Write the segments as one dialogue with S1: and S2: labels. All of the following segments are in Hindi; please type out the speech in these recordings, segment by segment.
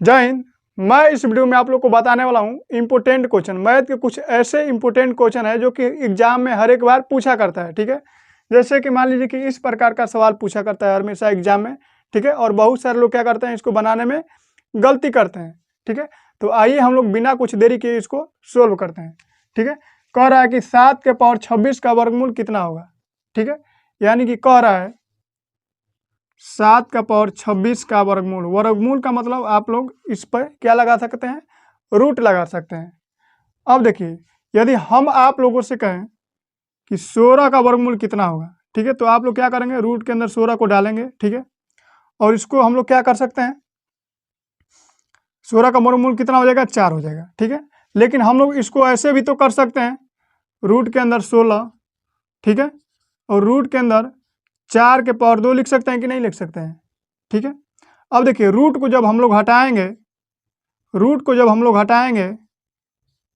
S1: जय हिंद। मैं इस वीडियो में आप लोग को बताने वाला हूँ इम्पोर्टेंट क्वेश्चन। मैथ के कुछ ऐसे इम्पोर्टेंट क्वेश्चन है जो कि एग्जाम में हर एक बार पूछा करता है। ठीक है, जैसे कि मान लीजिए कि इस प्रकार का सवाल पूछा करता है हमेशा एग्जाम में। ठीक है, और बहुत सारे लोग क्या करते हैं, इसको बनाने में गलती करते हैं। ठीक है, तो आइए हम लोग बिना कुछ देरी के इसको सोल्व करते हैं। ठीक है, कह रहा है कि 7 के पावर 26 का वर्गमूल कितना होगा। ठीक है, यानी कि कह रहा है 7 का पावर 26 का वर्गमूल। वर्गमूल का मतलब आप लोग इस पर क्या लगा सकते हैं, रूट लगा सकते हैं। अब देखिए, यदि हम आप लोगों से कहें कि 16 का वर्गमूल कितना होगा, ठीक है, तो आप लोग क्या करेंगे, रूट के अंदर 16 को डालेंगे। ठीक है, और इसको हम लोग क्या कर सकते हैं, 16 का वर्गमूल कितना हो जाएगा, 4 हो जाएगा। ठीक है, लेकिन हम लोग इसको ऐसे भी तो कर सकते हैं, रूट के अंदर 16, ठीक है, और रूट के अंदर 4 के पावर 2 लिख सकते हैं कि नहीं लिख सकते हैं। ठीक है, अब देखिए रूट को जब हम लोग हटाएंगे,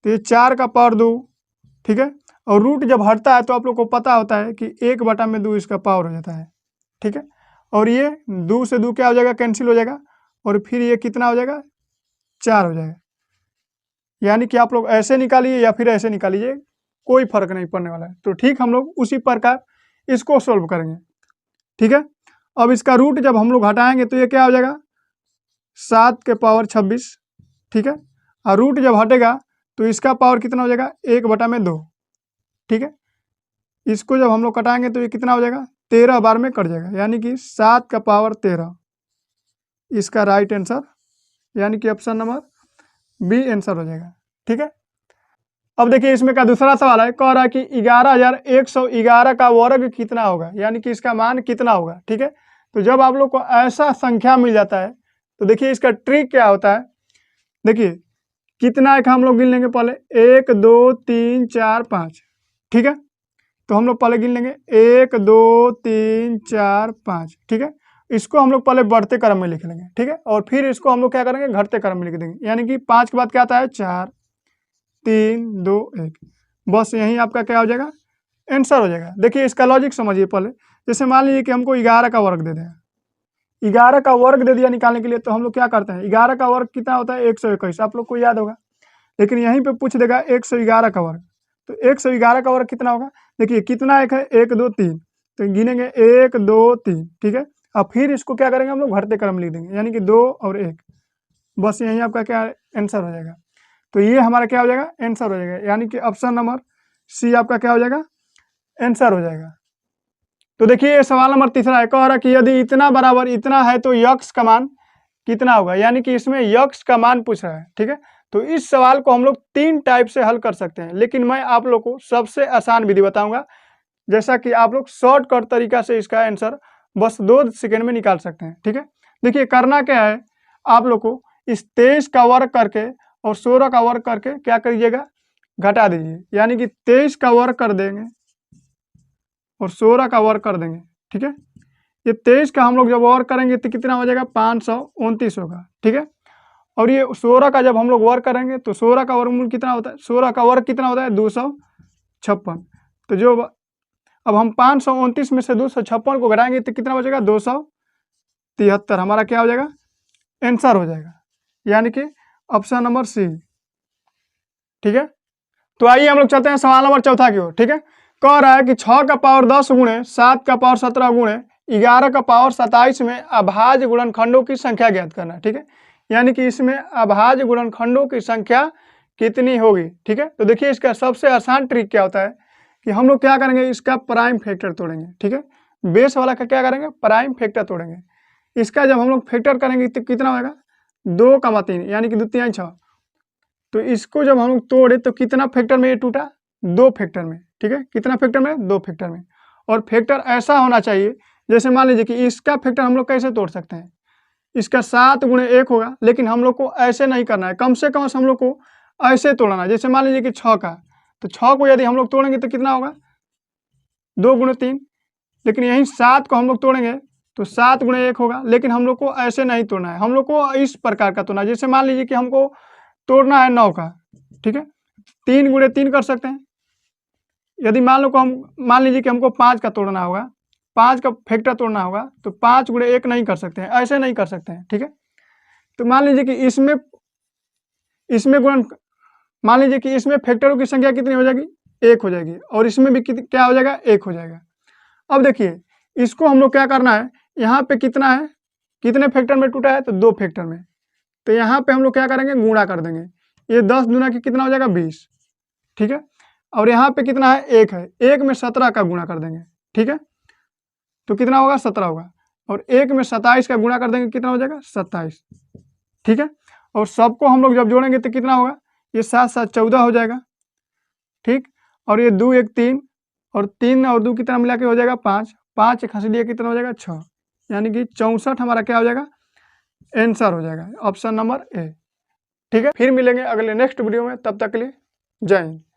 S1: तो ये 4 का पावर 2, ठीक है, और रूट जब हटता है तो आप लोग को पता होता है कि 1/2 इसका पावर हो जाता है। ठीक है, और ये 2 से 2 क्या हो जाएगा, कैंसिल हो जाएगा, और फिर ये कितना हो जाएगा, 4 हो जाएगा। यानी कि आप लोग ऐसे निकालिए या फिर ऐसे निकालिए, कोई फर्क नहीं पड़ने वाला है। तो ठीक, हम लोग उसी प्रकार इसको सोल्व करेंगे। ठीक है, अब इसका रूट जब हम लोग हटाएंगे तो ये क्या हो जाएगा, 7 के पावर 26। ठीक है, और रूट जब हटेगा तो इसका पावर कितना हो जाएगा, 1/2। ठीक है, इसको जब हम लोग कटाएंगे तो ये कितना हो जाएगा, 13 बार में कट जाएगा, यानी कि 7 का पावर 13 इसका राइट आंसर, यानी कि ऑप्शन नंबर बी आंसर हो जाएगा। ठीक है, अब देखिए इसमें का दूसरा सवाल है, कह रहा है कि 11,111 का वर्ग कितना होगा, यानी कि इसका मान कितना होगा। ठीक है, तो जब आप लोग को ऐसा संख्या मिल जाता है तो देखिए इसका ट्रिक क्या होता है। देखिए कितना एक हम लोग गिन लेंगे पहले, 1 2 3 4 5। ठीक है, तो हम लोग पहले गिन लेंगे 1 2 3 4 5। ठीक है, इसको हम लोग पहले बढ़ते क्रम में लिख लेंगे। ठीक है, और फिर इसको हम लोग क्या करेंगे, घटते क्रम में लिख देंगे, यानी कि 5 के बाद क्या आता है, 4 3 2 1। बस यही आपका क्या हो जाएगा, आंसर हो जाएगा। देखिए इसका लॉजिक समझिए पहले। जैसे मान लीजिए कि हमको 11 का वर्ग दे देगा, 11 का वर्ग दे दिया निकालने के लिए, तो हम लोग क्या करते हैं, 11 का वर्ग कितना होता है, 121, आप लोग को याद होगा। लेकिन यहीं पे पूछ देगा 111 का वर्ग, तो 111 का वर्ग कितना होगा। देखिए कितना एक है, 1 2 3, तो गिनेंगे 1 2 3। ठीक है, और फिर इसको क्या करेंगे, हम लोग घटते क्रम लिख देंगे, यानी कि 2 और 1। बस यही आपका क्या आंसर हो जाएगा। तो ये हमारा क्या हो जाएगा, आंसर हो जाएगा, यानी कि ऑप्शन नंबर सी आपका क्या हो जाएगा, आंसर हो जाएगा। तो देखिए ये सवाल नंबर तीसरा है, कह रहा कि यदि इतना बराबर इतना है तो यक्स का मान कितना होगा, यानी कि इसमें यक्स का मान पूछ रहा है। ठीक है, तो इस सवाल को हम लोग 3 टाइप से हल कर सकते हैं, लेकिन मैं आप लोग को सबसे आसान विधि बताऊंगा, जैसा कि आप लोग शॉर्टकट तरीका से इसका आंसर बस 2 सेकेंड में निकाल सकते हैं। ठीक है, देखिए करना क्या है, आप लोग को इस 23 का वर्ग करके और 16 का वर्ग करके क्या करिएगा, घटा दीजिए, यानी कि 23 का वर्ग कर देंगे और 16 का वर्ग कर देंगे। ठीक है, ये 23 का हम लोग जब वर्ग करेंगे तो कितना हो जाएगा, 529 होगा। ठीक है, और ये 16 का जब हम लोग वर्ग करेंगे तो 16 का वर्गमूल कितना होता है, 16 का वर्ग कितना होता है, 256। तो जो अब हम 529 में से 256 को घटाएंगे तो कितना बचेगा, 273। हमारा क्या हो जाएगा, आंसर हो जाएगा, यानी कि ऑप्शन नंबर सी। ठीक है, तो आइए हम लोग चलते हैं सवाल नंबर चौथा की ओर। ठीक है, कह रहा है कि 6 का पावर 10 गुणे 7 का पावर 17 गुणे 11 का पावर 27 में अभाज्य गुणनखंडों की संख्या ज्ञात करना। ठीक है, यानी कि इसमें अभाज्य गुणनखंडों की संख्या कितनी होगी। ठीक है, तो देखिए इसका सबसे आसान ट्रिक क्या होता है कि हम लोग क्या करेंगे, इसका प्राइम फैक्टर तोड़ेंगे। ठीक है, बेस वाला का क्या करेंगे, प्राइम फैक्टर तोड़ेंगे। इसका जब हम लोग फैक्टर करेंगे तो कितना होगा, 2, 3, यानी कि 2 3 6। तो इसको जब हम लोग तोड़े तो कितना फैक्टर में ये टूटा, 2 फैक्टर में। ठीक है, कितना फैक्टर में, 2 फैक्टर में। और फैक्टर ऐसा होना चाहिए, जैसे मान लीजिए कि इसका फैक्टर हम लोग कैसे तोड़ सकते हैं, इसका 7 गुणे 1 होगा, लेकिन हम लोग को ऐसे नहीं करना है, कम से कम हम लोग को ऐसे तोड़ना है। जैसे मान लीजिए कि 6 का, तो 6 को यदि हम लोग तोड़ेंगे तो कितना होगा, 2 गुणे 3। लेकिन यहीं 7 को हम लोग तोड़ेंगे तो 7 गुणे 1 होगा, लेकिन हम लोग को ऐसे नहीं तोड़ना है, हम लोग को इस प्रकार का तोड़ना है। जैसे मान लीजिए कि हमको तोड़ना है 9 का। ठीक है, 3 गुणे 3 कर सकते हैं। यदि मान लीजिए कि हमको 5 का तोड़ना होगा, 5 का फैक्टर तोड़ना होगा, तो 5 गुणे 1 नहीं कर सकते हैं, ऐसे नहीं कर सकते हैं। ठीक है, तो मान लीजिए कि इसमें गुणन, मान लीजिए कि इसमें फैक्टरों की संख्या कितनी हो जाएगी, 1 हो जाएगी, और इसमें भी क्या हो जाएगा, 1 हो जाएगा। अब देखिए इसको हम लोग क्या करना है, यहाँ पे कितना है, कितने फैक्टर में टूटा है, तो 2 फैक्टर में। तो यहाँ पे हम लोग क्या करेंगे, गुणा कर देंगे। ये 10 दूना की कितना हो जाएगा, 20, ठीक है। और यहाँ पे कितना है, 1 है, 1 में 17 का गुणा कर देंगे, ठीक है। तो कितना होगा, 17 होगा। और 1 में 27 का गुणा कर देंगे, कितना हो जाएगा, 27, ठीक है। और सबको हम लोग जब जोड़ेंगे तो कितना होगा, ये 7 7 14 हो जाएगा, ठीक। और ये 2 1 3, और 3 और 2 कितना मिला के हो जाएगा 5, 5 खस लिया कितना हो जाएगा 6, यानी कि 64 हमारा क्या हो जाएगा, आंसर हो जाएगा, ऑप्शन नंबर ए, ठीक है। फिर मिलेंगे अगले नेक्स्ट वीडियो में, तब तक के लिए जय हिंद।